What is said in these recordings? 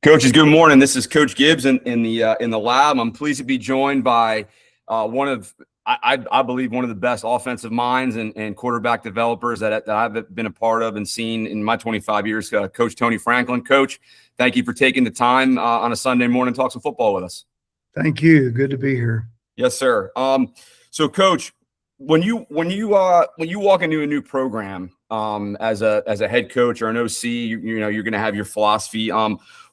Coaches, good morning. This is Coach Gibbs in the lab. I'm pleased to be joined by I believe one of the best offensive minds and quarterback developers that I've been a part of and seen in my 25 years, Coach Tony Franklin. Coach, thank you for taking the time on a Sunday morning to talk some football with us. Thank you. Good to be here. Yes, sir. So, Coach, when you walk into a new program as a head coach or an OC, you're going to have your philosophy.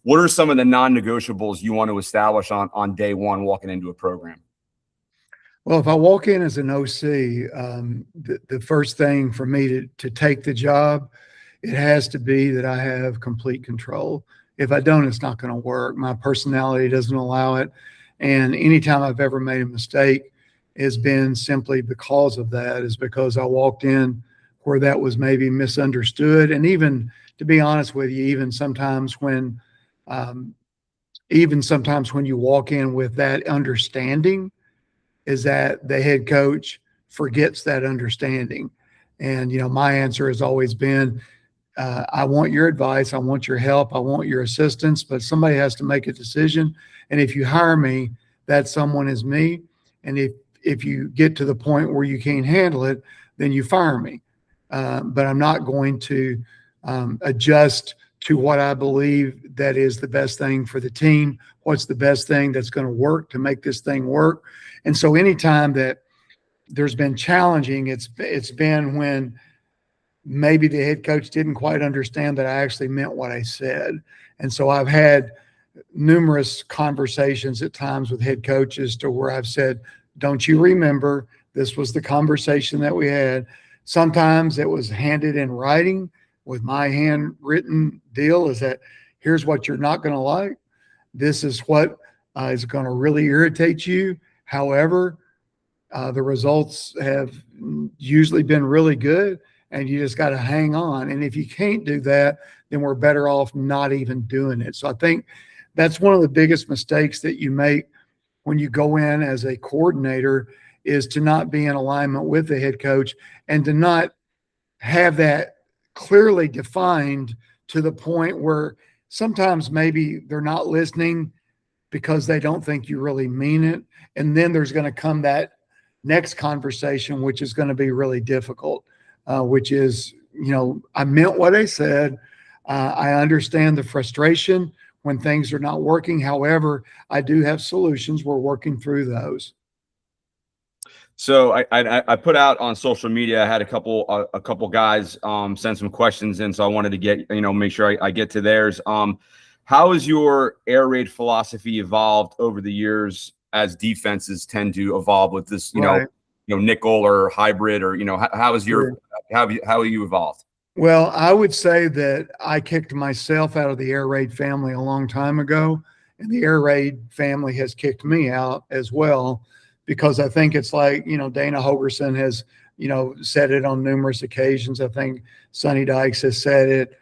What are some of the non-negotiables you want to establish on day one walking into a program? Well, if I walk in as an OC, the first thing for me to take the job, it has to be that I have complete control. If I don't, it's not going to work. My personality doesn't allow it. And anytime I've ever made a mistake has been simply because of that, is because I walked in where that was maybe misunderstood. And even, to be honest with you, even sometimes when you walk in with that understanding, is that the head coach forgets that understanding. And, my answer has always been, I want your advice. I want your help. I want your assistance, but somebody has to make a decision. And if you hire me, that someone is me. And if you get to the point where you can't handle it, then you fire me. But I'm not going to adjust to what I believe that is the best thing for the team. What's the best thing that's going to work to make this thing work? And so anytime that there's been challenging, it's been when maybe the head coach didn't quite understand that I actually meant what I said. And so I've had numerous conversations at times with head coaches to where I've said, don't you remember this was the conversation that we had? Sometimes it was handed in writing with my handwritten deal, is that here's what you're not going to like. This is what is going to really irritate you. However, the results have usually been really good, and you just got to hang on. And if you can't do that, then we're better off not even doing it. So I think that's one of the biggest mistakes that you make when you go in as a coordinator, is to not be in alignment with the head coach and to not have that clearly defined to the point where sometimes maybe they're not listening because they don't think you really mean it. And then there's going to come that next conversation, which is going to be really difficult, which is, I meant what I said. I understand the frustration when things are not working. However, I do have solutions. We're working through those. So I put out on social media, I had a couple guys send some questions in, so I wanted to get, make sure I get to theirs. How has your air raid philosophy evolved over the years as defenses tend to evolve with this, nickel or hybrid, or how have you evolved? Well, I would say that I kicked myself out of the air raid family a long time ago, and the air raid family has kicked me out as well. Because I think it's like, Dana Holgerson has, said it on numerous occasions. I think Sonny Dykes has said it.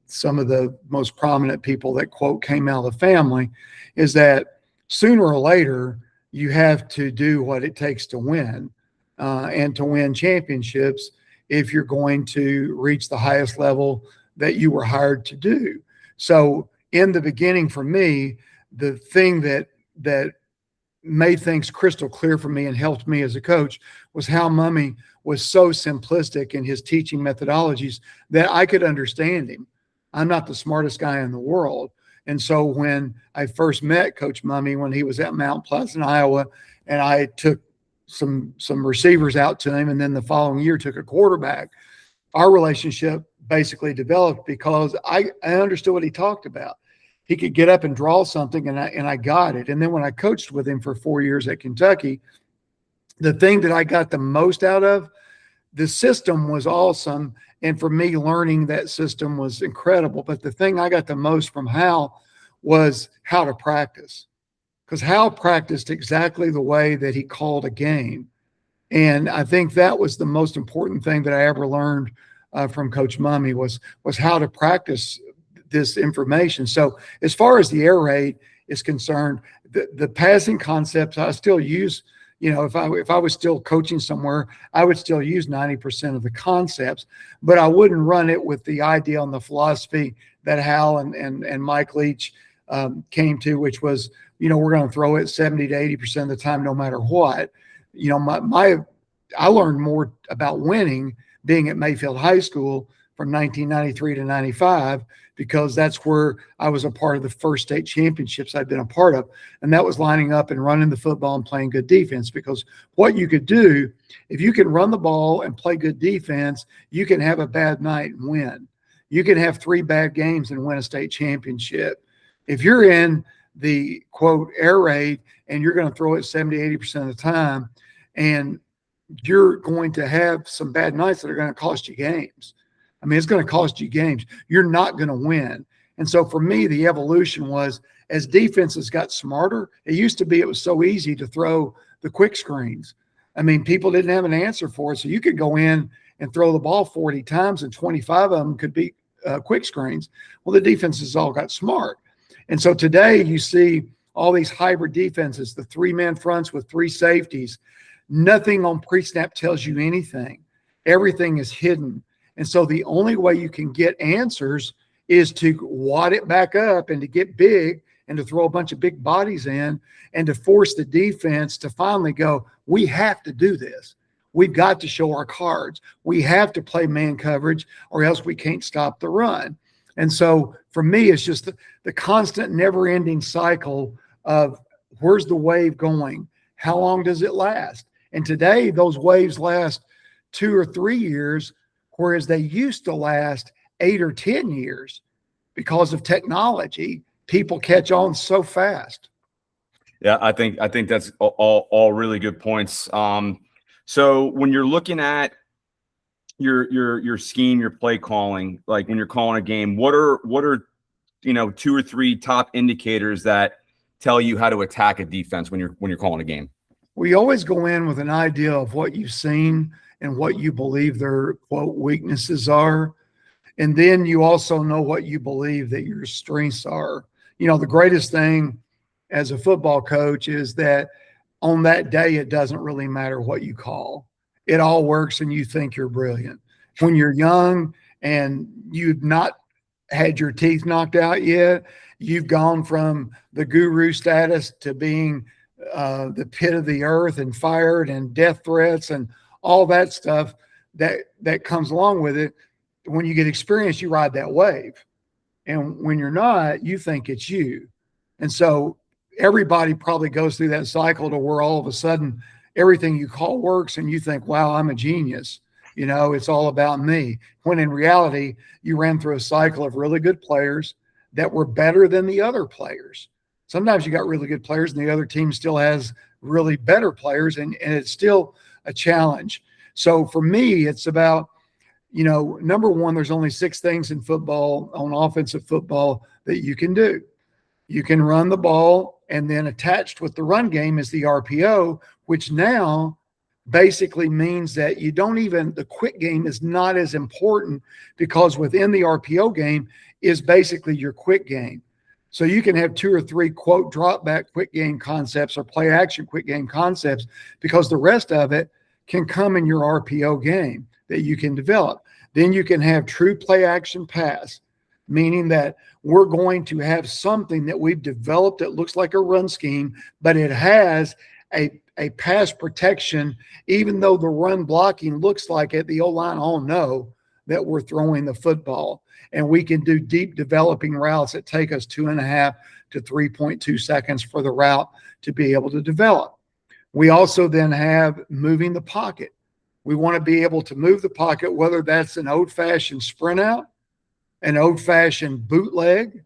Some of the most prominent people that, quote, came out of the family, is that sooner or later, you have to do what it takes to win and to win championships if you're going to reach the highest level that you were hired to do. So in the beginning, for me, the thing that made things crystal clear for me and helped me as a coach was how Mummy was so simplistic in his teaching methodologies that I could understand him. I'm not the smartest guy in the world. And so when I first met Coach Mummy, when he was at Mount Pleasant, Iowa, and I took some receivers out to him, and then the following year took a quarterback, our relationship basically developed because I understood what he talked about. He could get up and draw something, and I got it. And then when I coached with him for 4 years at Kentucky, the thing that I got the most out of, the system was awesome. And for me, learning that system was incredible. But the thing I got the most from Hal was how to practice, because Hal practiced exactly the way that he called a game. And I think that was the most important thing that I ever learned from Coach Mummy was how to practice this information. So as far as the air raid is concerned, the passing concepts I still use. If I was still coaching somewhere, I would still use 90% of the concepts, but I wouldn't run it with the idea and the philosophy that Hal and Mike Leach came to, which was, we're going to throw it 70 to 80% of the time, no matter what. I learned more about winning being at Mayfield High School from 1993 to 95, because that's where I was a part of the first state championships I'd been a part of. And that was lining up and running the football and playing good defense, because what you could do, if you can run the ball and play good defense, you can have a bad night and win. You can have 3 bad games and win a state championship. If you're in the quote air raid and you're going to throw it 70, 80% of the time, and you're going to have some bad nights that are going to cost you games. I mean, it's going to cost you games. You're not going to win. And so for me, the evolution was, as defenses got smarter, it used to be it was so easy to throw the quick screens. I mean, people didn't have an answer for it. So you could go in and throw the ball 40 times and 25 of them could be quick screens. Well, the defenses all got smart. And so today you see all these hybrid defenses, the 3-man fronts with 3 safeties. Nothing on pre-snap tells you anything. Everything is hidden. And so the only way you can get answers is to wad it back up and to get big and to throw a bunch of big bodies in and to force the defense to finally go, we have to do this. We've got to show our cards. We have to play man coverage or else we can't stop the run. And so for me, it's just the constant never-ending cycle of where's the wave going? How long does it last? And today, those waves last 2 or 3 years, whereas they used to last 8 or 10 years because of technology. People catch on so fast. Yeah, I think that's all really good points. So when you're looking at your scheme, your play calling, like when you're calling a game, what are 2 or 3 top indicators that tell you how to attack a defense when you're calling a game? We always go in with an idea of what you've seen and what you believe their quote weaknesses are. And then you also know what you believe that your strengths are. The greatest thing as a football coach is that on that day, it doesn't really matter what you call. It all works and you think you're brilliant. When you're young and you've not had your teeth knocked out yet, you've gone from the guru status to being the pit of the earth and fired and death threats and all that stuff that comes along with it. When you get experience, you ride that wave. And when you're not, you think it's you. And so everybody probably goes through that cycle to where all of a sudden everything you call works and you think, wow, I'm a genius. It's all about me. When in reality, you ran through a cycle of really good players that were better than the other players. Sometimes you got really good players and the other team still has really better players, and it's still a challenge. So for me, it's about, number one, there's only 6 things in football, on offensive football, that you can do. You can run the ball, and then attached with the run game is the RPO, which now basically means that the quick game is not as important, because within the RPO game is basically your quick game. So you can have 2 or 3 quote drop back quick game concepts or play action quick game concepts, because the rest of it can come in your RPO game that you can develop. Then you can have true play action pass, meaning that we're going to have something that we've developed that looks like a run scheme, but it has a pass protection. Even though the run blocking looks like it, the O-line all know that we're throwing the football. And we can do deep developing routes that take us 2.5 to 3.2 seconds for the route to be able to develop. We also then have moving the pocket. We want to be able to move the pocket, whether that's an old-fashioned sprint out, an old-fashioned bootleg,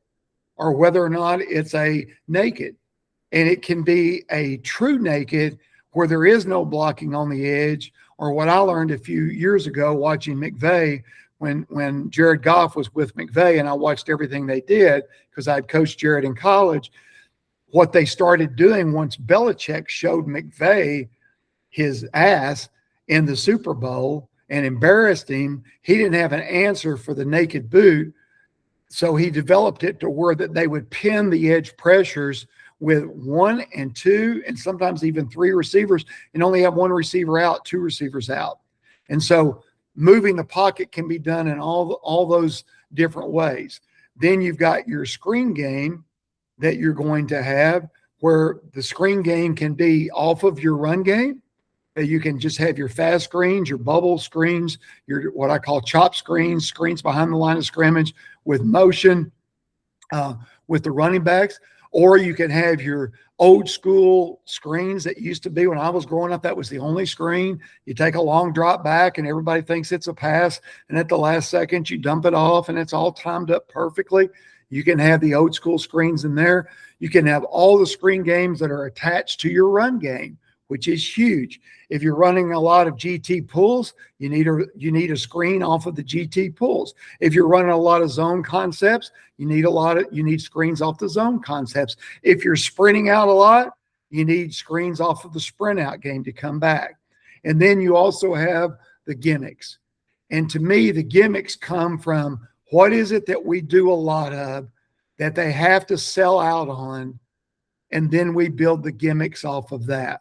or whether or not it's a naked. And it can be a true naked where there is no blocking on the edge, or what I learned a few years ago watching McVay, when Jared Goff was with McVay, and I watched everything they did because I'd coached Jared in college. What they started doing once Belichick showed McVay his ass in the Super Bowl and embarrassed him, he didn't have an answer for the naked boot. So he developed it to where that they would pin the edge pressures with 1 and 2 and sometimes even 3 receivers, and only have 1 receiver out, 2 receivers out. And so moving the pocket can be done in all those different ways. Then you've got your screen game that you're going to have, where the screen game can be off of your run game. You can just have your fast screens, your bubble screens, your what I call chop screens, screens behind the line of scrimmage with motion with the running backs. Or you can have your old school screens that used to be when I was growing up. That was the only screen. You take a long drop back and everybody thinks it's a pass. And at the last second, you dump it off and it's all timed up perfectly. You can have the old school screens in there. You can have all the screen games that are attached to your run game, which is huge. If you're running a lot of GT pulls, you need a screen off of the GT pulls. If you're running a lot of zone concepts, you need screens off the zone concepts. If you're sprinting out a lot, you need screens off of the sprint out game to come back. And then you also have the gimmicks. And to me, the gimmicks come from what is it that we do a lot of that they have to sell out on, and then we build the gimmicks off of that.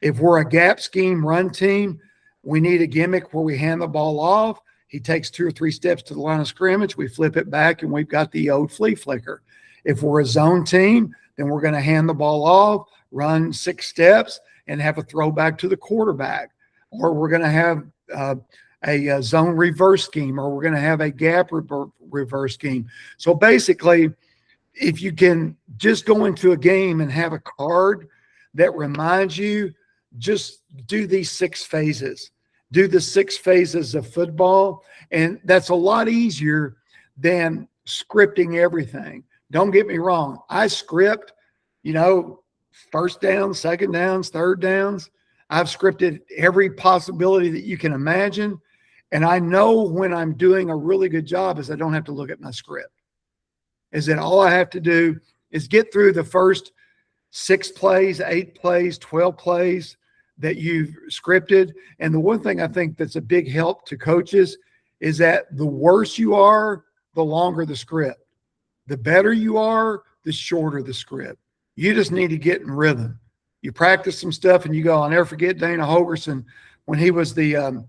If we're a gap scheme run team, we need a gimmick where we hand the ball off. He takes 2 or 3 steps to the line of scrimmage. We flip it back, and we've got the old flea flicker. If we're a zone team, then we're going to hand the ball off, run 6 steps, and have a throwback to the quarterback. Or we're going to have a zone reverse scheme, or we're going to have a gap reverse scheme. So basically, if you can just go into a game and have a card that reminds you, just do these 6 phases. Do the 6 phases of football, and that's a lot easier than scripting everything. Don't get me wrong. I script, first downs, second downs, third downs. I've scripted every possibility that you can imagine, and I know when I'm doing a really good job is I don't have to look at my script. Is that all I have to do is get through the first 6 plays, 8 plays, 12 plays that you've scripted. And the one thing I think that's a big help to coaches is that the worse you are, the longer the script. The better you are, the shorter the script. You just need to get in rhythm. You practice some stuff and you go, I'll never forget Dana Holgerson when he was the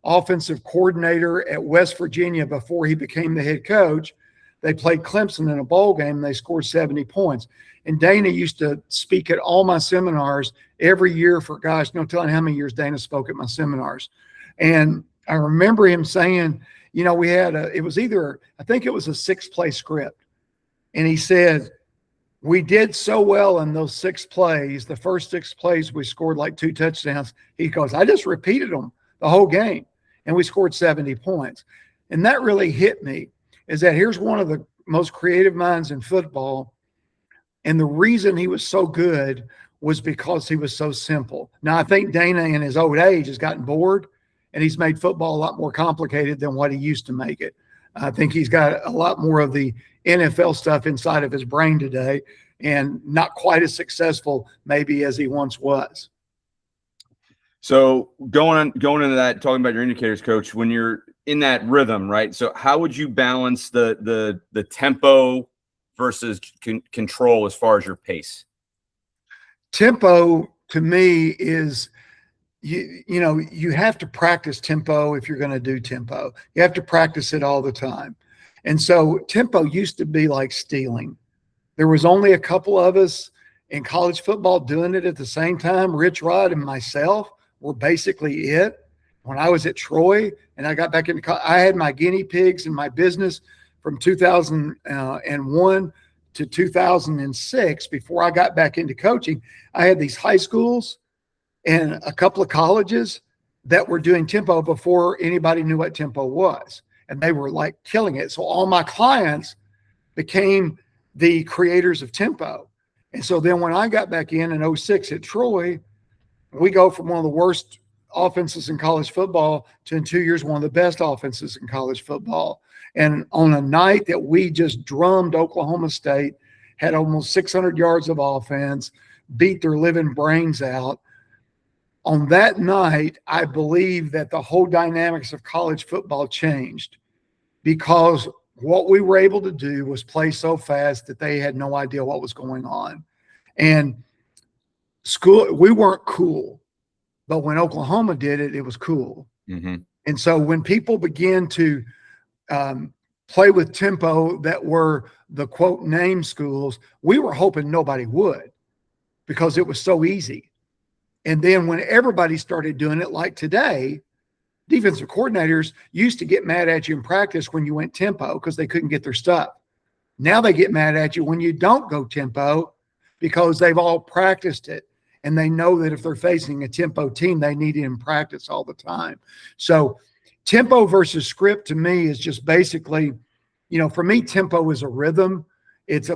offensive coordinator at West Virginia before he became the head coach. They played Clemson in a bowl game and they scored 70 points. And Dana used to speak at all my seminars every year for, gosh, no telling how many years Dana spoke at my seminars. And I remember him saying, we had I think it was a 6-play script. And he said, we did so well in those 6 plays. The first 6 plays, we scored like 2 touchdowns. He goes, I just repeated them the whole game and we scored 70 points. And that really hit me, is that here's one of the most creative minds in football. And the reason he was so good was because he was so simple. Now, I think Dana in his old age has gotten bored and he's made football a lot more complicated than what he used to make it. I think he's got a lot more of the NFL stuff inside of his brain today and not quite as successful maybe as he once was. So going into that, talking about your indicators, Coach, when you're in that rhythm, right? So how would you balance the tempo versus control as far as your pace? Tempo to me is, you have to practice tempo if you're going to do tempo. You have to practice it all the time. And so tempo used to be like stealing. There was only a couple of us in college football doing it at the same time. Rich Rod and myself were basically it. When I was at Troy and I got back into college, I had my guinea pigs in my business from 2001 to 2006. Before I got back into coaching, I had these high schools and a couple of colleges that were doing tempo before anybody knew what tempo was. And they were like killing it. So all my clients became the creators of tempo. And so then when I got back in 06 at Troy, we go from one of the worst offenses in college football to in 2 years, one of the best offenses in college football. And on a night that we just drummed Oklahoma State, had almost 600 yards of offense, beat their living brains out. On that night, I believe that the whole dynamics of college football changed because what we were able to do was play so fast that they had no idea what was going on. And we weren't cool, but when Oklahoma did it, it was cool. Mm-hmm. And so when people begin to play with tempo that were the quote name schools, we were hoping nobody would because it was so easy. And then when everybody started doing it, like today, defensive coordinators used to get mad at you in practice when you went tempo because they couldn't get their stuff. Now they get mad at you when you don't go tempo because they've all practiced it. And they know that if they're facing a tempo team, they need it in practice all the time. So tempo versus script to me is just basically, for me, tempo is a rhythm. It's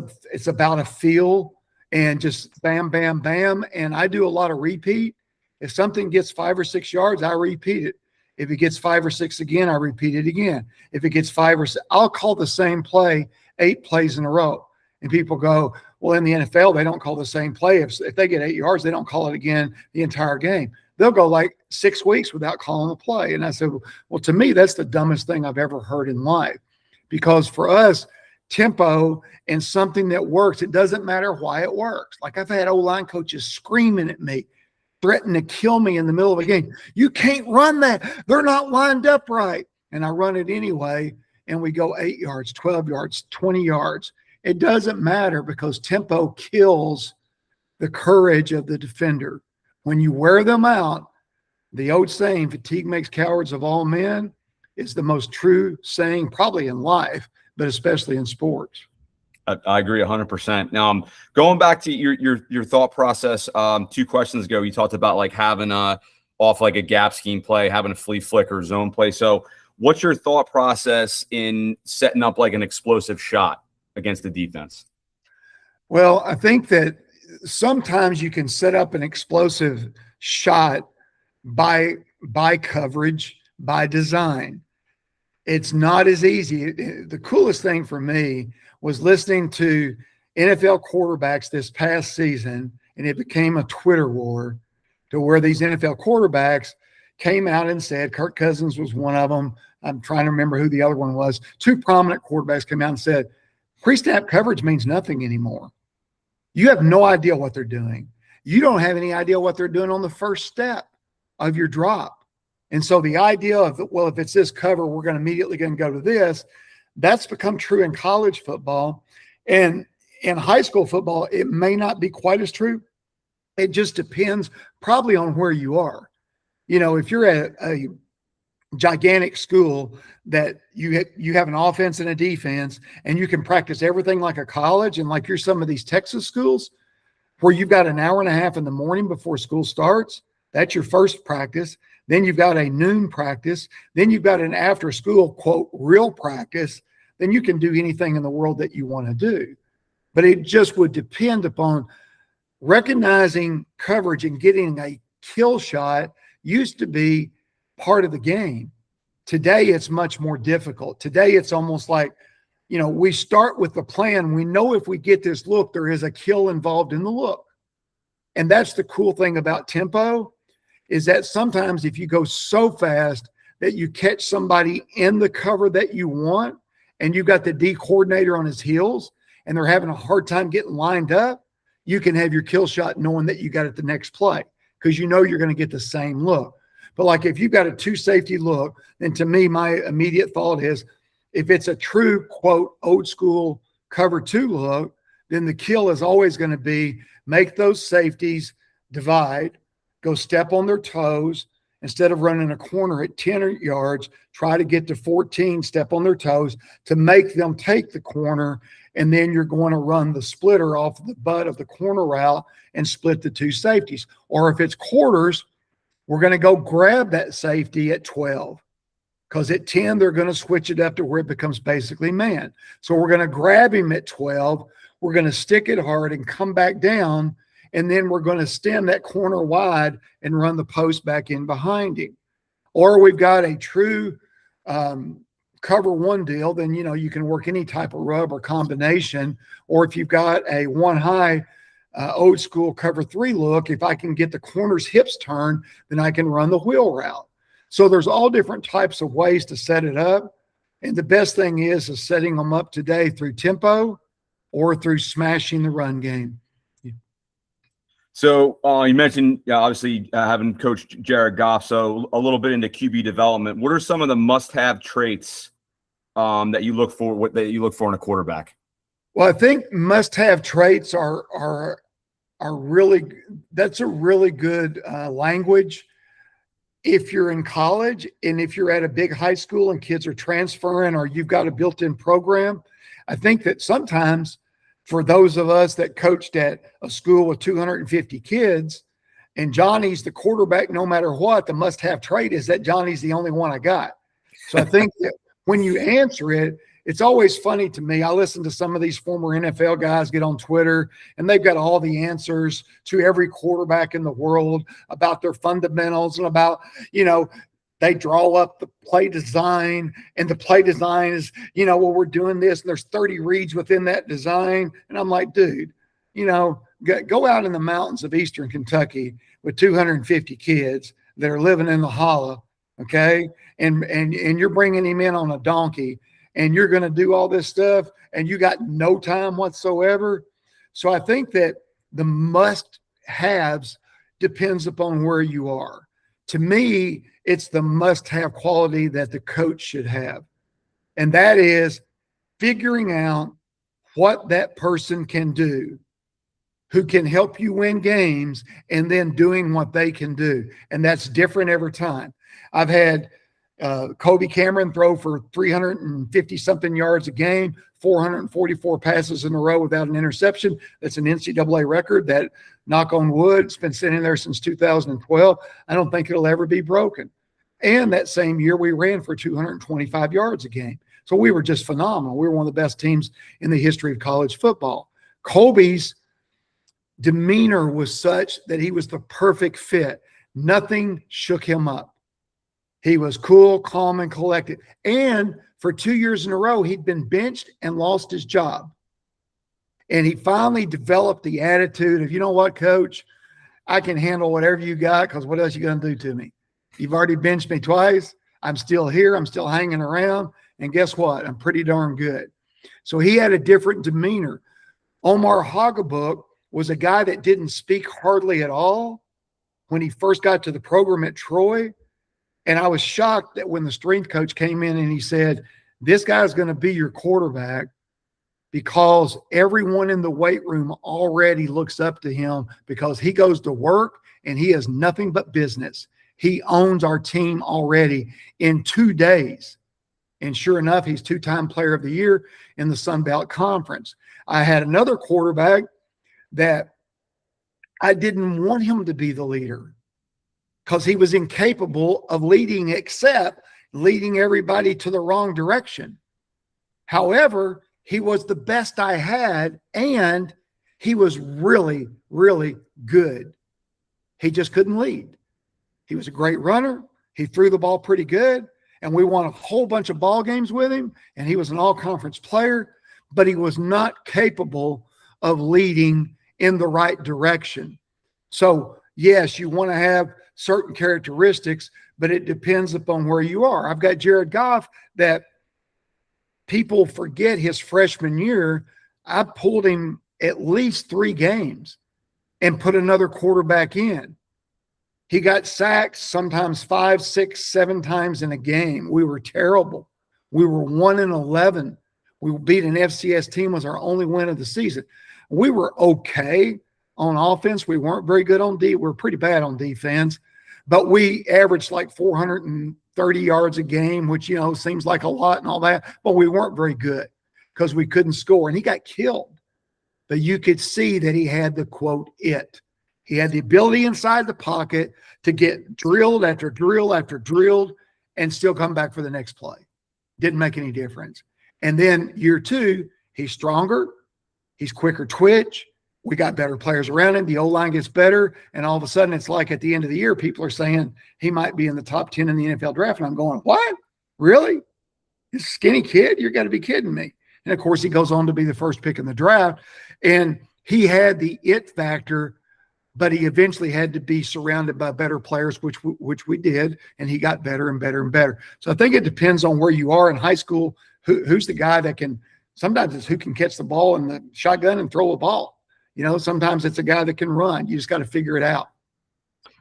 about a feel and just bam, bam, bam. And I do a lot of repeat. If something gets 5 or 6 yards, I repeat it. If it gets 5 or 6 again, I repeat it again. If it gets 5 or 6, I'll call the same play 8 plays in a row. And people go, well, in the NFL, they don't call the same play. If they get 8 yards, they don't call it again the entire game. They'll go like 6 weeks without calling a play. And I said, well, to me, that's the dumbest thing I've ever heard in life. Because for us, tempo and something that works, it doesn't matter why it works. Like I've had O-line coaches screaming at me, threatening to kill me in the middle of a game. You can't run that. They're not lined up right. And I run it anyway. And we go 8 yards, 12 yards, 20 yards. It doesn't matter because tempo kills the courage of the defender. When you wear them out, the old saying, fatigue makes cowards of all men, is the most true saying probably in life, but especially in sports. I agree 100%. Now, going back to your thought process, 2 questions ago, you talked about like having off like a gap scheme play, having a flea flicker zone play. So what's your thought process in setting up like an explosive shot against the defense? Well, I think that sometimes you can set up an explosive shot by coverage, by design. It's not as easy. The coolest thing for me was listening to NFL quarterbacks this past season, and it became a Twitter war to where these NFL quarterbacks came out and said, Kirk Cousins was one of them. I'm trying to remember who the other one was. 2 prominent quarterbacks came out and said, pre-snap coverage means nothing anymore. You have no idea what they're doing. You don't have any idea what they're doing on the first step of your drop. And so the idea of, well, if it's this cover, we're immediately going to go to this, that's become true in college football. And in high school football, it may not be quite as true. It just depends probably on where you are. If you're at a gigantic school that you have an offense and a defense and you can practice everything like a college, and like you're some of these Texas schools where you've got an hour and a half in the morning before school starts, that's your first practice. Then you've got a noon practice. Then you've got an after school, quote, real practice. Then you can do anything in the world that you want to do. But it just would depend upon recognizing coverage and getting a kill shot used to be part of the game. Today, it's much more difficult. Today, it's almost like, we start with the plan. We know if we get this look, there is a kill involved in the look. And that's the cool thing about tempo, is that sometimes if you go so fast that you catch somebody in the cover that you want, and you've got the D coordinator on his heels, and they're having a hard time getting lined up, you can have your kill shot knowing that you got it the next play because you know you're going to get the same look. But like if you've got a 2 safety look, then to me, my immediate thought is if it's a true, quote, old school cover 2 look, then the kill is always going to be make those safeties divide, go step on their toes. Instead of running a corner at 10 yards, try to get to 14, step on their toes to make them take the corner. And then you're going to run the splitter off the butt of the corner route and split the 2 safeties. Or if it's quarters, we're going to go grab that safety at 12 because at 10, they're going to switch it up to where it becomes basically man. So we're going to grab him at 12. We're going to stick it hard and come back down. And then we're going to stem that corner wide and run the post back in behind him. Or we've got a true cover 1 deal, then, you can work any type of rub or combination. Or if you've got a 1 high old school cover 3 look, if I can get the corner's hips turned, then I can run the wheel route. So there's all different types of ways to set it up. And the best thing is setting them up today through tempo or through smashing the run game. So you mentioned, obviously, having coached Jared Goff, so a little bit into QB development. What are some of the must-have traits that you look for? What that you look for in a quarterback? Well, I think must-have traits are really, that's a really good language. If you're in college and if you're at a big high school and kids are transferring or you've got a built-in program, I think that sometimes for those of us that coached at a school with 250 kids and Johnny's the quarterback, no matter what, the must-have trait is that Johnny's the only one I got. So I think that when you answer it, it's always funny to me. I listen to some of these former NFL guys get on Twitter, and they've got all the answers to every quarterback in the world about their fundamentals and about, they draw up the play design, and the play design is, well, we're doing this, and there's 30 reads within that design. And I'm like, dude, go out in the mountains of Eastern Kentucky with 250 kids that are living in the hollow, okay? And you're bringing him in on a donkey, and you're going to do all this stuff, and you got no time whatsoever. So I think that the must-haves depends upon where you are. To me, it's the must-have quality that the coach should have, and that is figuring out what that person can do, who can help you win games, and then doing what they can do. And that's different every time. I've had Kobe Cameron throw for 350-something yards a game, 444 passes in a row without an interception. That's an NCAA record that, knock on wood, it's been sitting there since 2012. I don't think it'll ever be broken. And that same year, we ran for 225 yards a game. So we were just phenomenal. We were one of the best teams in the history of college football. Kobe's demeanor was such that he was the perfect fit. Nothing shook him up. He was cool, calm, and collected. And for 2 years in a row, he'd been benched and lost his job. And he finally developed the attitude of, you know what, coach, I can handle whatever you got, because what else are you going to do to me? You've already benched me twice. I'm still here. I'm still hanging around. And guess what? I'm pretty darn good. So he had a different demeanor. Omar Hagabook was a guy that didn't speak hardly at all when he first got to the program at Troy. And I was shocked that when the strength coach came in and he said, this guy's going to be your quarterback because everyone in the weight room already looks up to him because he goes to work and he has nothing but business. He owns our team already in 2 days. And sure enough, he's two-time player of the year in the Sun Belt Conference. I had another quarterback that I didn't want him to be the leader because he was incapable of leading except leading everybody to the wrong direction. However, he was the best I had, and he was really, really good. He just couldn't lead. He was a great runner. He threw the ball pretty good, and we won a whole bunch of ball games with him, and he was an all-conference player, but he was not capable of leading in the right direction. So, yes, you want to have certain characteristics, but it depends upon where you are. I've got Jared Goff that people forget his freshman year. I pulled him at least 3 games and put another quarterback in. He got sacked sometimes 5, 6, 7 times in a game. We were terrible. We were 1-11. We beat an FCS team, was our only win of the season. We were okay on offense. We weren't very good on we were pretty bad on defense, but we averaged like 430 yards a game, which, seems like a lot and all that, but we weren't very good because we couldn't score. And he got killed, but you could see that he had the quote, it. He had the ability inside the pocket to get drilled after drill after drilled and still come back for the next play. Didn't make any difference. And then year 2, he's stronger. He's quicker twitch. We got better players around him. The O-line gets better. And all of a sudden, it's like at the end of the year, people are saying he might be in the top 10 in the NFL draft. And I'm going, what? Really? This skinny kid? You're got to be kidding me. And of course, he goes on to be the first pick in the draft. And he had the it factor, but he eventually had to be surrounded by better players, which we did. And he got better and better and better. So I think it depends on where you are in high school. Who's the guy that can, sometimes it's who can catch the ball in the shotgun and throw a ball. Sometimes it's a guy that can run. You just got to figure it out.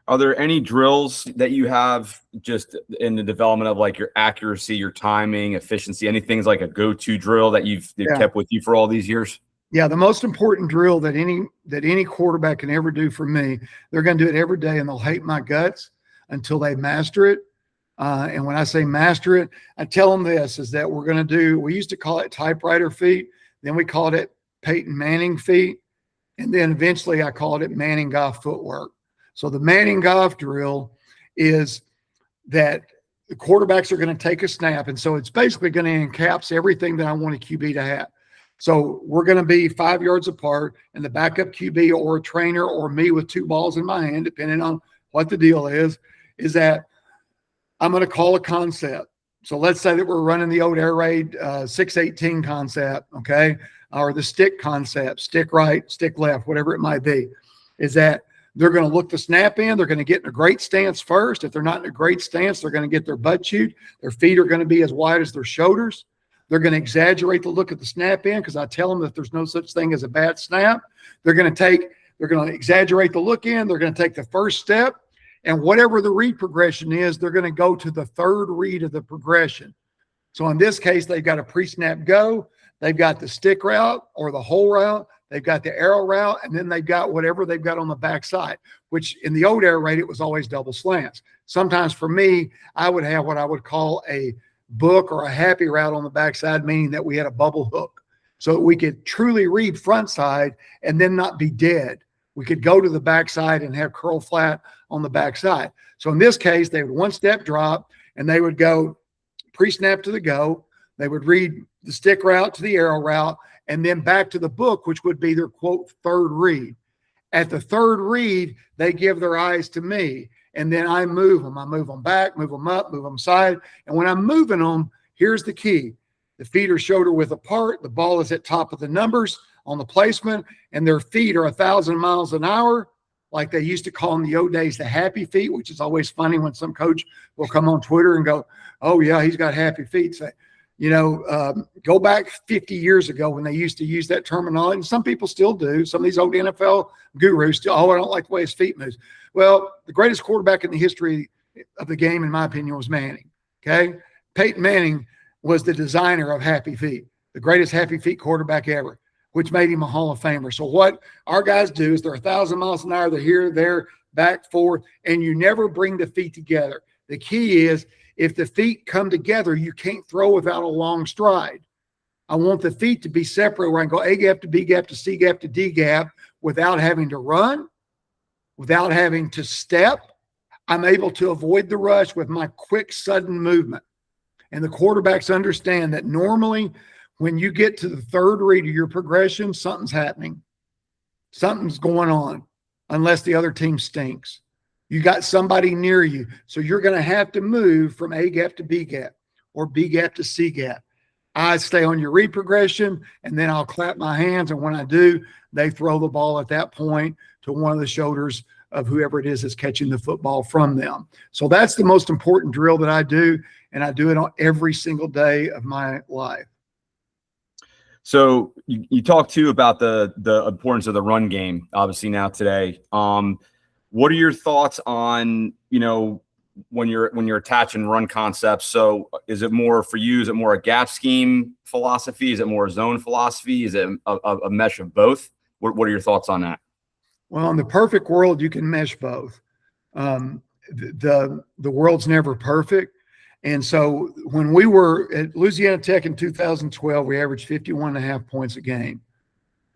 Are there any drills that you have just in the development of like your accuracy, your timing, efficiency, anything like a go-to drill that you've kept with you for all these years? Yeah, the most important drill that any quarterback can ever do for me, they're going to do it every day, and they'll hate my guts until they master it. And when I say master it, I tell them this is that we're going to do, we used to call it typewriter feet. Then we called it Peyton Manning feet. And then eventually I called it Manning Goff footwork. So the Manning Goff drill is that the quarterbacks are going to take a snap. And so it's basically going to encaps everything that I want a QB to have. So we're going to be 5 yards apart, and the backup QB or a trainer or me with 2 balls in my hand, depending on what the deal is that I'm going to call a concept. So let's say that we're running the old air raid 618 concept, okay, or the stick concept, stick right, stick left, whatever it might be, is that they're going to look the snap in. They're going to get in a great stance first. If they're not in a great stance, they're going to get their butt chewed. Their feet are going to be as wide as their shoulders. They're going to exaggerate the look at the snap in because I tell them that there's no such thing as a bad snap. They're going to exaggerate the look in. They're going to take the first step. And whatever the read progression is, they're going to go to the third read of the progression. So in this case, they've got a pre-snap go. They've got the stick route or the hole route. They've got the arrow route, and then they've got whatever they've got on the backside, which in the old air raid, it was always double slants. Sometimes for me, I would have what I would call a book or a happy route on the backside, meaning that we had a bubble hook so that we could truly read front side and then not be dead. We could go to the backside and have curl flat on the backside. So in this case, they would one step drop and they would go pre-snap to the go. They would read the stick route to the arrow route and then back to the book, which would be their quote third read. At the third read, they give their eyes to me. And then I move them. I move them back, move them up, move them side. And when I'm moving them, here's the key. The feet are shoulder width apart. The ball is at top of the numbers on the placement, and their feet are 1,000 miles an hour, like they used to call in the old days the happy feet, which is always funny when some coach will come on Twitter and go, oh, yeah, he's got happy feet. Say, go back 50 years ago when they used to use that terminology. And some people still do. Some of these old NFL gurus still, oh, I don't like the way his feet moves. Well, the greatest quarterback in the history of the game, in my opinion, was Manning, okay? Peyton Manning was the designer of happy feet, the greatest happy feet quarterback ever, which made him a Hall of Famer. So what our guys do is they're 1,000 miles an hour. They're here, there, back, forward, and you never bring the feet together. The key is if the feet come together, you can't throw without a long stride. I want the feet to be separate where I can go A gap to B gap to C gap to D gap without having to run, without having to step. I'm able to avoid the rush with my quick, sudden movement. And the quarterbacks understand that normally when you get to the third read of your progression, something's happening. Something's going on, unless the other team stinks. You got somebody near you. So you're going to have to move from A gap to B gap or B gap to C gap. I stay on your read progression, and then I'll clap my hands. And when I do, they throw the ball at that point to one of the shoulders of whoever it is that's catching the football from them. So that's the most important drill that I do, and I do it on every single day of my life. So you talked too about the importance of the run game, obviously now today. What are your thoughts on, when you're attaching run concepts? So is it more for you? Is it more a gap scheme philosophy? Is it more a zone philosophy? Is it a mesh of both? What are your thoughts on that? Well, in the perfect world, you can mesh both. The world's never perfect. And so when we were at Louisiana Tech in 2012, we averaged 51.5 points a game.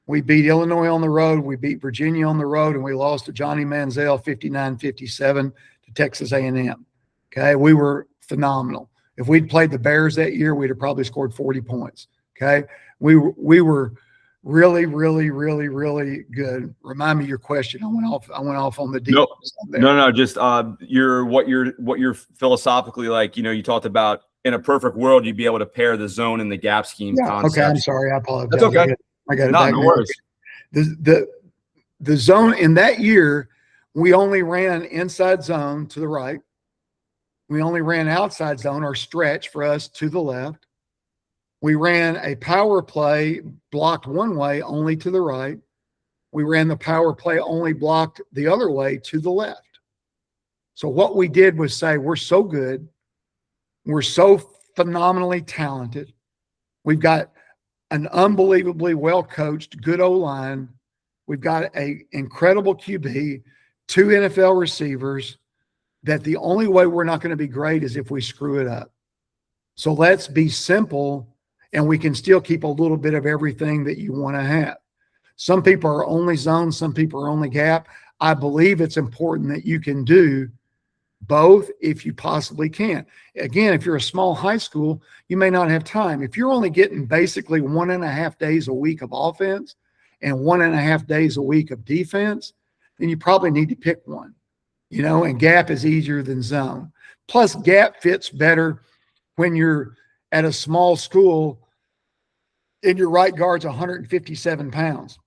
We beat Illinois on the road. We beat Virginia on the road, and we lost to Johnny Manziel 59-57 to Texas A&M. Okay, we were phenomenal. If we'd played the Bears that year, we'd have probably scored 40 points. Okay, we were really, really, really, really good. Remind me your question. I went off on the deep. No. Just what you're philosophically like. You talked about in a perfect world, you'd be able to pair the zone and the gap scheme concept. Okay, I'm sorry. I apologize. That's okay. I got it. No worries. The zone in that year, we only ran inside zone to the right. We only ran outside zone or stretch for us to the left. We ran a power play blocked one way only to the right. We ran the power play only blocked the other way to the left. So what we did was say, we're so good. We're so phenomenally talented. We've got an unbelievably well-coached, good O-line. We've got an incredible QB, 2 NFL receivers, that the only way we're not going to be great is if we screw it up. So let's be simple, and we can still keep a little bit of everything that you want to have. Some people are only zone, some people are only gap. I believe it's important that you can do both if you possibly can. Again, if you're a small high school, you may not have time. If you're only getting basically 1.5 days a week of offense and 1.5 days a week of defense, then you probably need to pick one, and gap is easier than zone. Plus, gap fits better when you're at a small school and your right guard's 157 pounds.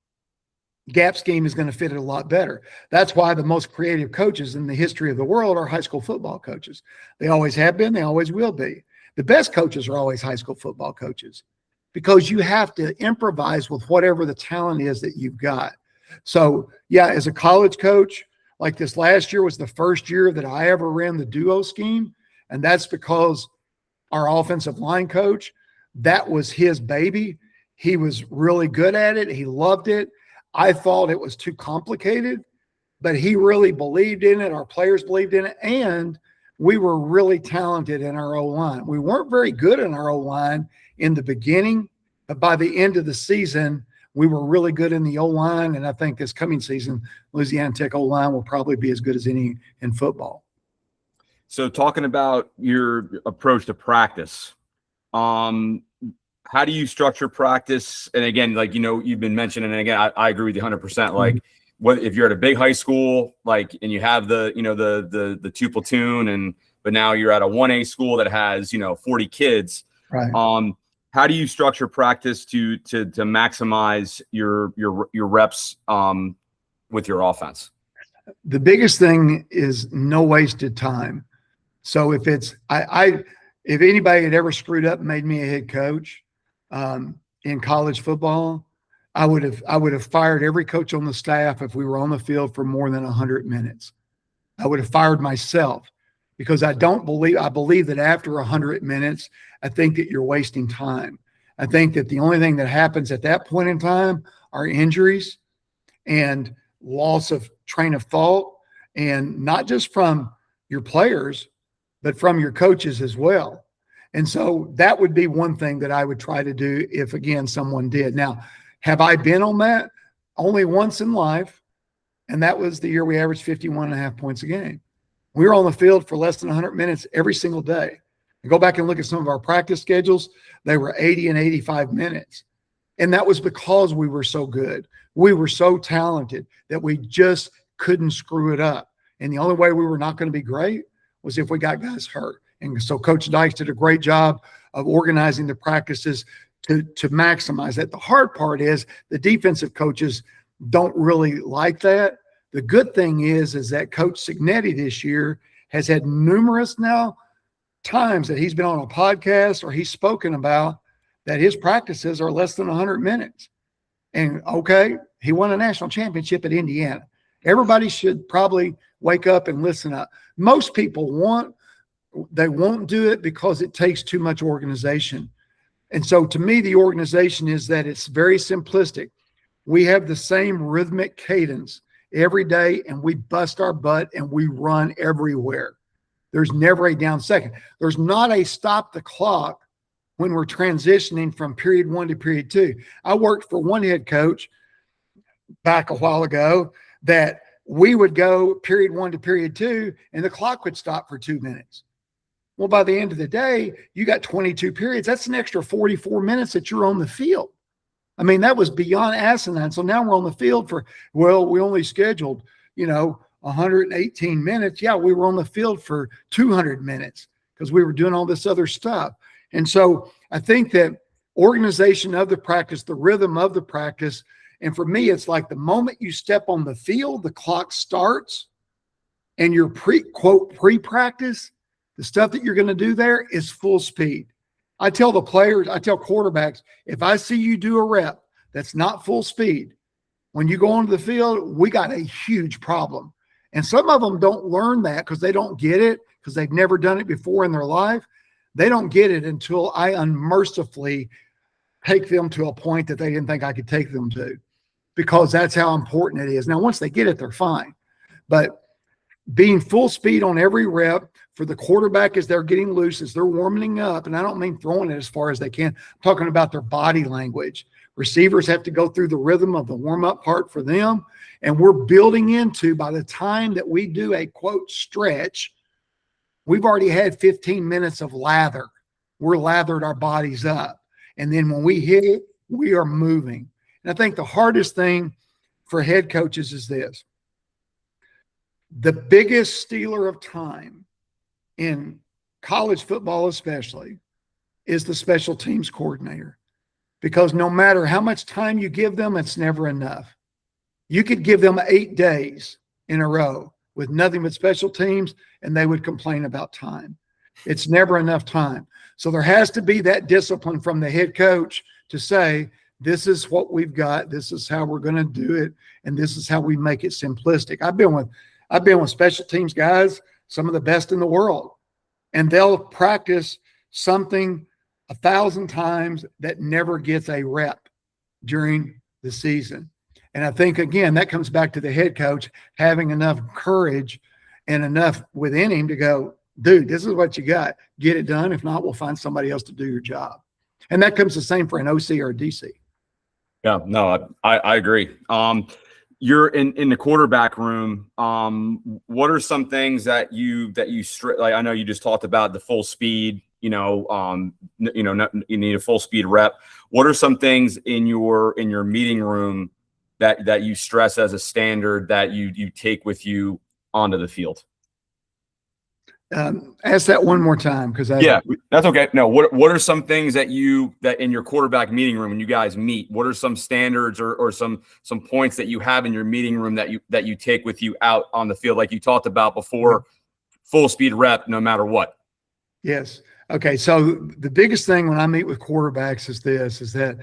Gap scheme is going to fit it a lot better. That's why the most creative coaches in the history of the world are high school football coaches. They always have been. They always will be. The best coaches are always high school football coaches because you have to improvise with whatever the talent is that you've got. So, yeah, as a college coach, like this last year was the first year that I ever ran the duo scheme, and that's because our offensive line coach, that was his baby. He was really good at it. He loved it. I thought it was too complicated, but he really believed in it. Our players believed in it, and we were really talented in our O-line. We weren't very good in our O-line in the beginning, but by the end of the season, we were really good in the O-line, and I think this coming season, Louisiana Tech O-line will probably be as good as any in football. So talking about your approach to practice, how do you structure practice? And again, like, you've been mentioning, and again, I agree with you 100%. Like, what if you're at a big high school, like, and you have the 2 platoon, but now you're at a 1A school that has, 40 kids. Right. How do you structure practice to maximize your reps with your offense? The biggest thing is no wasted time. So if it's if anybody had ever screwed up and made me a head coach in college football, I would have fired every coach on the staff if we were on the field for more than 100 minutes. I would have fired myself because I believe that after 100 minutes, I think that you're wasting time. I think that the only thing that happens at that point in time are injuries and loss of train of thought, and not just from your players, but from your coaches as well. And so that would be one thing that I would try to do if, again, someone did. Now, have I been on that? Only once in life, and that was the year we averaged 51.5 points a game. We were on the field for less than 100 minutes every single day. And go back and look at some of our practice schedules. They were 80 and 85 minutes. And that was because we were so good. We were so talented that we just couldn't screw it up. And the only way we were not going to be great was if we got guys hurt. And so Coach Dykes did a great job of organizing the practices to maximize that. The hard part is the defensive coaches don't really like that. The good thing is that Coach Signetti this year has had numerous now times that he's been on a podcast or he's spoken about that his practices are less than 100 minutes. And okay, he won a national championship at Indiana. Everybody should probably wake up and listen up. Most people won't do it because it takes too much organization. And so to me, the organization is that it's very simplistic. We have the same rhythmic cadence every day, and we bust our butt and we run everywhere. There's never a down second. There's not a stop the clock when we're transitioning from period 1 to period 2. I worked for one head coach back a while ago that we would go period 1 to period 2 and the clock would stop for 2 minutes. Well, by the end of the day, you got 22 periods. That's an extra 44 minutes that you're on the field. I mean, that was beyond asinine. So now we're on the field for, well, we only scheduled, 118 minutes. Yeah, we were on the field for 200 minutes because we were doing all this other stuff. And so I think that organization of the practice, the rhythm of the practice, and for me, it's like the moment you step on the field, the clock starts and your pre-practice, the stuff that you're going to do there is full speed. I tell the players, I tell quarterbacks, if I see you do a rep that's not full speed, when you go onto the field, we got a huge problem. And some of them don't learn that because they don't get it, because they've never done it before in their life. They don't get it until I unmercifully take them to a point that they didn't think I could take them to, because that's how important it is. Now, once they get it, they're fine. But being full speed on every rep for the quarterback as they're getting loose, as they're warming up, and I don't mean throwing it as far as they can. I'm talking about their body language. Receivers have to go through the rhythm of the warm-up part for them, and we're building into, by the time that we do a, quote, stretch, we've already had 15 minutes of lather. We're lathered our bodies up. And then when we hit it, we are moving. And I think the hardest thing for head coaches is this. The biggest stealer of time in college football especially is the special teams coordinator. Because no matter how much time you give them, it's never enough. You could give them 8 days in a row with nothing but special teams, and they would complain about time. It's never enough time. So there has to be that discipline from the head coach to say, this is what we've got, this is how we're going to do it, and this is how we make it simplistic. I've been with special teams guys, some of the best in the world, and they'll practice something 1,000 times that never gets a rep during the season. And I think, again, that comes back to the head coach having enough courage and enough within him to go, dude, this is what you got. Get it done. If not, we'll find somebody else to do your job. And that comes the same for an OC or a DC. Yeah, no, I agree. You're in the quarterback room. What are some things that you like? I know you just talked about the full speed. You need a full speed rep. What are some things in your meeting room that you stress as a standard that you take with you onto the field? Ask that one more time, because yeah, that's okay. No, what are some things that in your quarterback meeting room when you guys meet? What are some standards or some points that you have in your meeting room that you take with you out on the field, like you talked about before? Full speed rep, no matter what. Yes. Okay. So the biggest thing when I meet with quarterbacks is that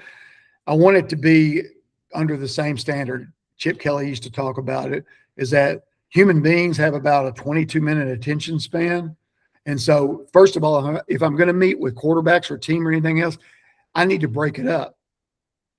I want it to be under the same standard. Chip Kelly used to talk about it, is that human beings have about a 22-minute attention span. And so, first of all, if I'm going to meet with quarterbacks or team or anything else, I need to break it up.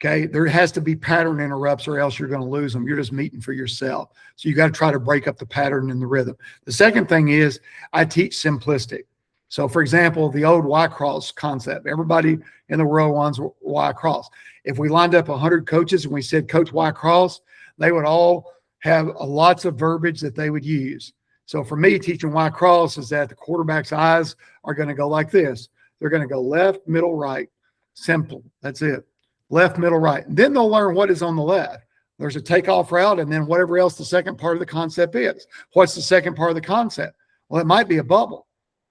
Okay. There has to be pattern interrupts, or else you're going to lose them. You're just meeting for yourself. So you got to try to break up the pattern and the rhythm. The second thing is I teach simplistic. So, for example, the old Y-cross concept, everybody in the world wants Y-cross. If we lined up 100 coaches and we said, Coach Y-cross, they would all have lots of verbiage that they would use. So for me, teaching Y-cross is that the quarterback's eyes are going to go like this. They're going to go left, middle, right. Simple. That's it. Left, middle, right. And then they'll learn what is on the left. There's a takeoff route, and then whatever else the second part of the concept is. What's the second part of the concept? Well, it might be a bubble.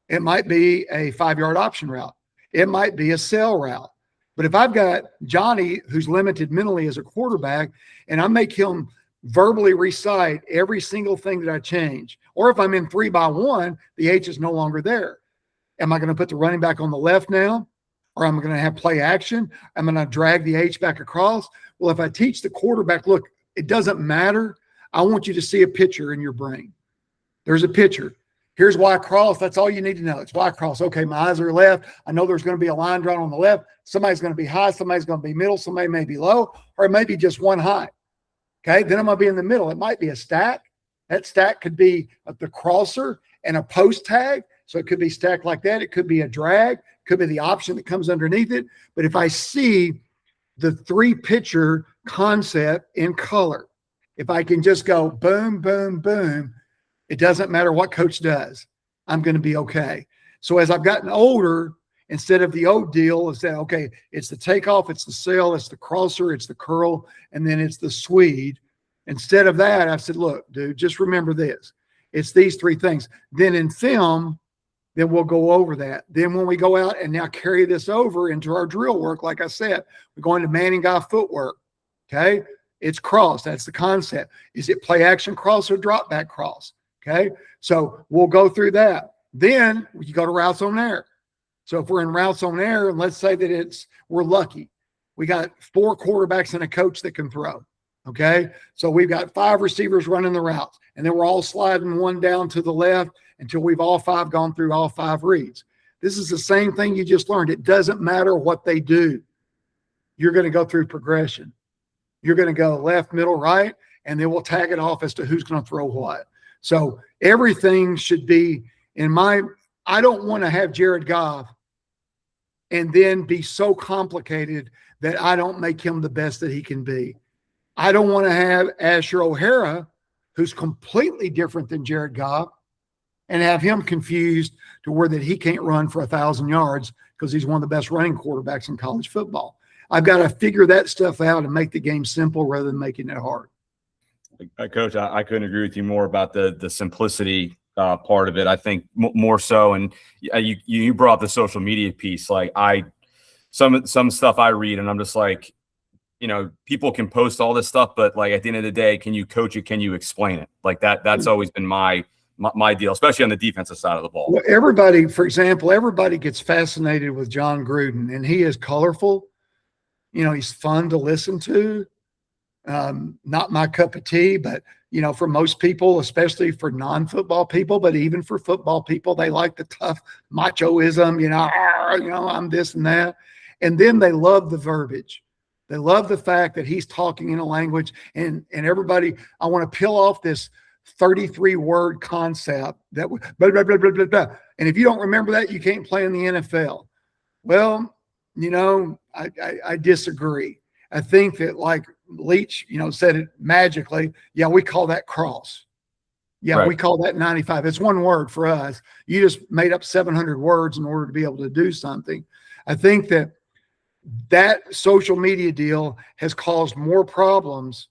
It might be a 5-yard option route. It might be a sail route. But if I've got Johnny, who's limited mentally as a quarterback, and I make him verbally recite every single thing that I change, or if I'm in 3-by-1, the H is no longer there. Am I going to put the running back on the left now? Or am I going to have play action? I'm going to drag the H back across. Well, if I teach the quarterback, look, it doesn't matter. I want you to see a picture in your brain. There's a picture. Here's Y-cross. That's all you need to know. It's Y-cross. Okay, my eyes are left. I know there's going to be a line drawn on the left. Somebody's going to be high. Somebody's going to be middle. Somebody may be low, or it may be just one high. Okay, then I'm going to be in the middle. It might be a stack. That stack could be the crosser and a post tag. So it could be stacked like that. It could be a drag. It could be the option that comes underneath it. But if I see the 3-picture concept in color, if I can just go boom, boom, boom, it doesn't matter what coach does. I'm going to be okay. So as I've gotten older, instead of the old deal is that, okay, it's the takeoff, it's the sail, it's the crosser, it's the curl, and then it's the Swede. Instead of that, I said, look, dude, just remember this. It's these 3 things. Then in film, then we'll go over that. Then when we go out and now carry this over into our drill work, like I said, we're going to man and guy footwork. Okay. It's cross. That's the concept. Is it play action cross or drop back cross? Okay. So we'll go through that. Then you go to routes on air. So if we're in routes on air, and let's say that we're lucky, we got 4 quarterbacks and a coach that can throw. Okay. So we've got 5 receivers running the routes, And then we're all sliding one down to the left until we've all five gone through all five reads. This is the same thing you just learned. It doesn't matter what they do. You're going to go through progression. You're going to go left, middle, right, and then we'll tag it off as to who's going to throw what. So everything should be I don't want to have Jared Goff and then be so complicated that I don't make him the best that he can be. I don't want to have Asher O'Hara, who's completely different than Jared Goff, and have him confused to where that he can't run for 1,000 yards because he's one of the best running quarterbacks in college football. I've got to figure that stuff out and make the game simple rather than making it hard. Coach, I couldn't agree with you more about the simplicity part of it. I think more so, and you brought up the social media piece. Like some stuff I read, and I'm just like, people can post all this stuff, but like at the end of the day, can you coach it? Can you explain it? Like that's always been my deal, especially on the defensive side of the ball. Well, everybody gets fascinated with John Gruden, and he is colorful. He's fun to listen to. Not my cup of tea, but for most people, especially for non-football people, but even for football people, they like the tough machoism, I'm this and that. And then they love the verbiage. They love the fact that he's talking in a language, and everybody, I want to peel off this 33-word concept that blah, blah, blah, blah, blah, blah. And if you don't remember that, you can't play in the NFL. Well, I disagree. I think that like Leach, said it magically. Yeah, we call that cross. Yeah, right. We call that 95. It's one word for us. You just made up 700 words in order to be able to do something. I think that social media deal has caused more problems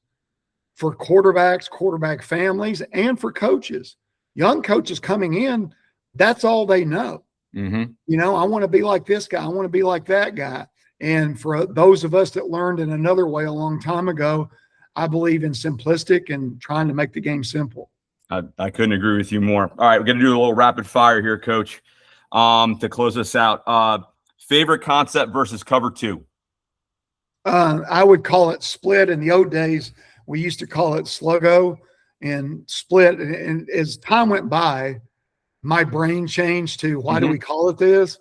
for quarterbacks, quarterback families, and for coaches. Young coaches coming in, that's all they know. Mm-hmm. I want to be like this guy. I want to be like that guy. And for those of us that learned in another way a long time ago, I believe in simplistic and trying to make the game simple. I couldn't agree with you more. All right, we're going to do a little rapid fire here, Coach, to close this out. Favorite concept versus cover two? I would call it split. In the old days, we used to call it sluggo and split. And as time went by, my brain changed to why do we call it this?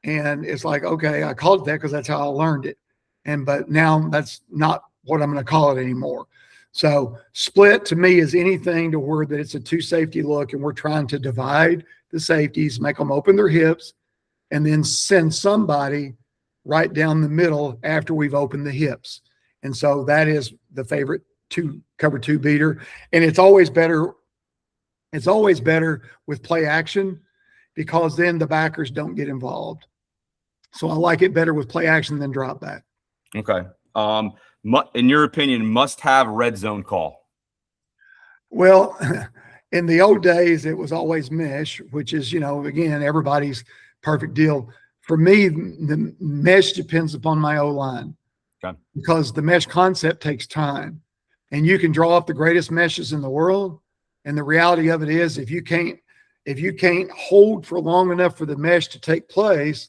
And it's like, okay, I called it that because that's how I learned it. But now that's not what I'm going to call it anymore. So split to me is anything to where that it's a two safety look and we're trying to divide the safeties, make them open their hips, and then send somebody right down the middle after we've opened the hips. And so that is the favorite cover two beater. And it's always better with play action because then the backers don't get involved. So I like it better with play action than drop back. Okay. In your opinion, must have red zone call? Well, in the old days, it was always mesh, which is, again, everybody's perfect deal. For me, the mesh depends upon my O-line. Okay. Because the mesh concept takes time. And you can draw up the greatest meshes in the world. And the reality of it is if you can't hold for long enough for the mesh to take place,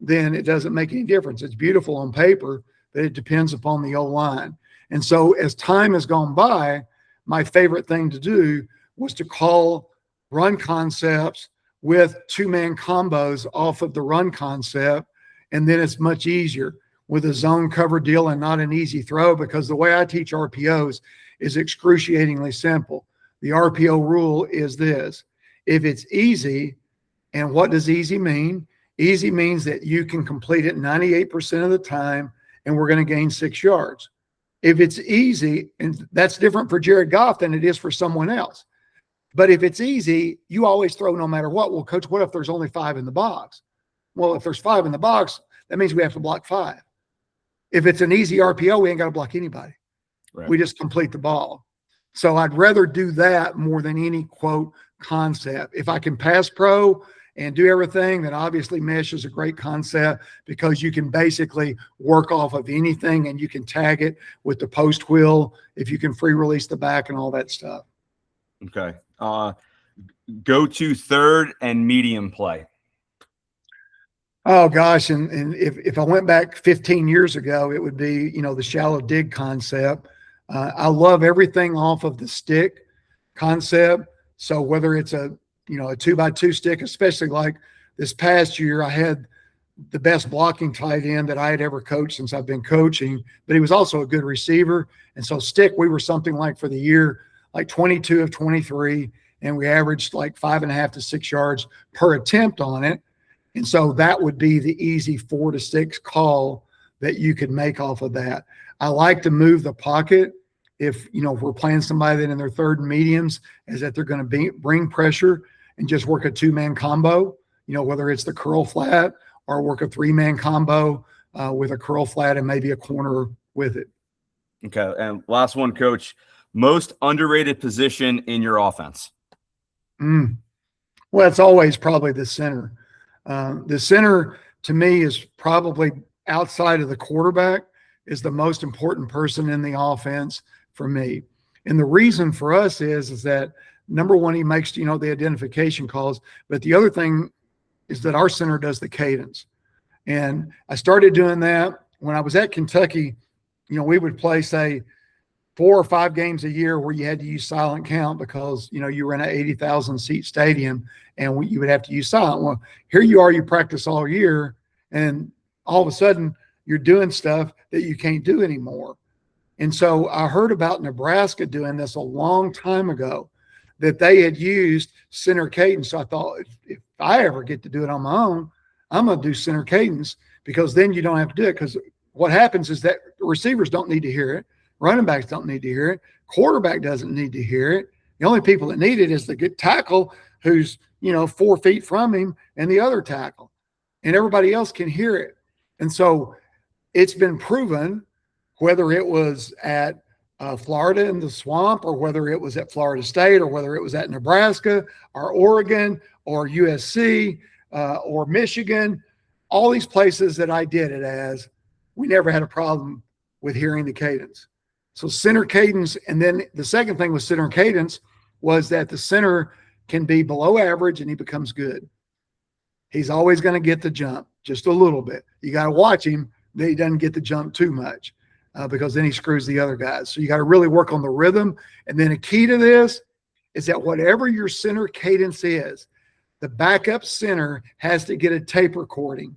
then it doesn't make any difference. It's beautiful on paper, but it depends upon the O-line. And so as time has gone by, my favorite thing to do was to call run concepts with two-man combos off of the run concept, and then it's much easier with a zone cover deal and not an easy throw, because the way I teach RPOs is excruciatingly simple. The RPO rule is this: if it's easy, and what does easy mean? Easy means that you can complete it 98% of the time, and we're going to gain 6 yards. If it's easy, and that's different for Jared Goff than it is for someone else. But if it's easy, you always throw no matter what. Well, coach, what if there's only 5 in the box? Well, if there's 5 in the box, that means we have to block 5. If it's an easy RPO, we ain't got to block anybody. Right. We just complete the ball. So I'd rather do that more than any quote concept. If I can pass pro and do everything, then obviously mesh is a great concept because you can basically work off of anything and you can tag it with the post wheel if you can free release the back and all that stuff. Okay. Go to third and medium play. Oh gosh. And if I went back 15 years ago, it would be, the shallow dig concept. I love everything off of the stick concept. So whether it's a 2x2 stick, especially like this past year, I had the best blocking tight end that I had ever coached since I've been coaching, but he was also a good receiver. And so stick, we were something like for the year, like 22 of 23, and we averaged like 5.5 to 6 yards per attempt on it. And so that would be the easy 4 to 6 call that you could make off of that. I like to move the pocket. If we're playing somebody that in their third and mediums is that they're going to bring pressure and just work a 2-man combo, whether it's the curl flat or work a 3-man combo with a curl flat and maybe a corner with it. Okay. And last one, Coach, most underrated position in your offense? Well, it's always probably the center. The center to me is probably outside of the quarterback is the most important person in the offense for me. And the reason for us is that number one, he makes, the identification calls, but the other thing is that our center does the cadence. And I started doing that when I was at Kentucky. We would play, say, 4 or 5 games a year where you had to use silent count because, you were in an 80,000 seat stadium and you would have to use silent. Well, here you are, you practice all year, and all of a sudden you're doing stuff that you can't do anymore. And so I heard about Nebraska doing this a long time ago, that they had used center cadence. So I thought, if I ever get to do it on my own, I'm going to do center cadence, because then you don't have to do it. Because what happens is that receivers don't need to hear it. Running backs don't need to hear it. Quarterback doesn't need to hear it. The only people that need it is the good tackle who's, 4 feet from him and the other tackle. And everybody else can hear it. And so it's been proven, whether it was at Florida in the swamp, or whether it was at Florida State, or whether it was at Nebraska or Oregon or USC or Michigan, all these places that I did it as, we never had a problem with hearing the cadence. So center cadence. And then the second thing with center cadence was that the center can be below average and he becomes good. He's always going to get the jump just a little bit. You got to watch him that he doesn't get the jump too much because then he screws the other guys. So you got to really work on the rhythm. And then a key to this is that whatever your center cadence is, the backup center has to get a tape recording.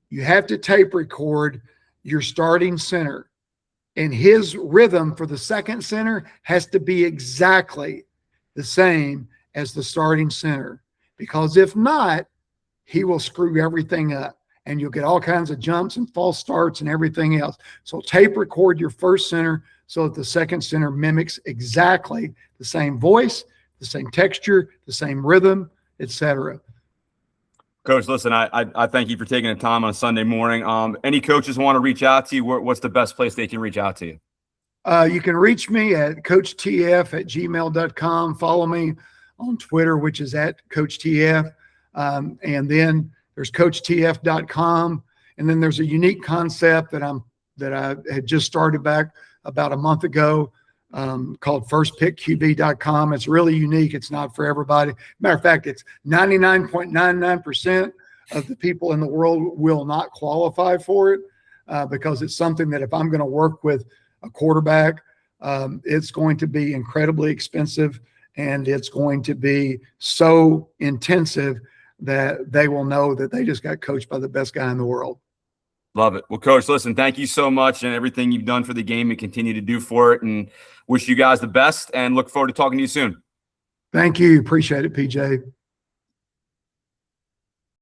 You have to tape record your starting center. And his rhythm for the second center has to be exactly the same as the starting center. Because if not, he will screw everything up. And you'll get all kinds of jumps and false starts and everything else. So tape record your first center so that the second center mimics exactly the same voice, the same texture, the same rhythm, etc. Coach, listen, I thank you for taking the time on a Sunday morning. Any coaches want to reach out to you? What's the best place they can reach out to you? You can reach me at coachtf@gmail.com. Follow me on Twitter, which is at coachtf. And then there's coachtf.com. And then there's a unique concept that I had just started back about a month ago called firstpickqb.com. It's really unique. It's not for everybody. Matter of fact, it's 99.99% of the people in the world will not qualify for it because it's something that if I'm going to work with a quarterback, it's going to be incredibly expensive and it's going to be so intensive that they will know that they just got coached by the best guy in the world. Love it. Well, Coach, listen, thank you so much and everything you've done for the game and continue to do for it, and wish you guys the best and look forward to talking to you soon. Thank you. Appreciate it, PJ.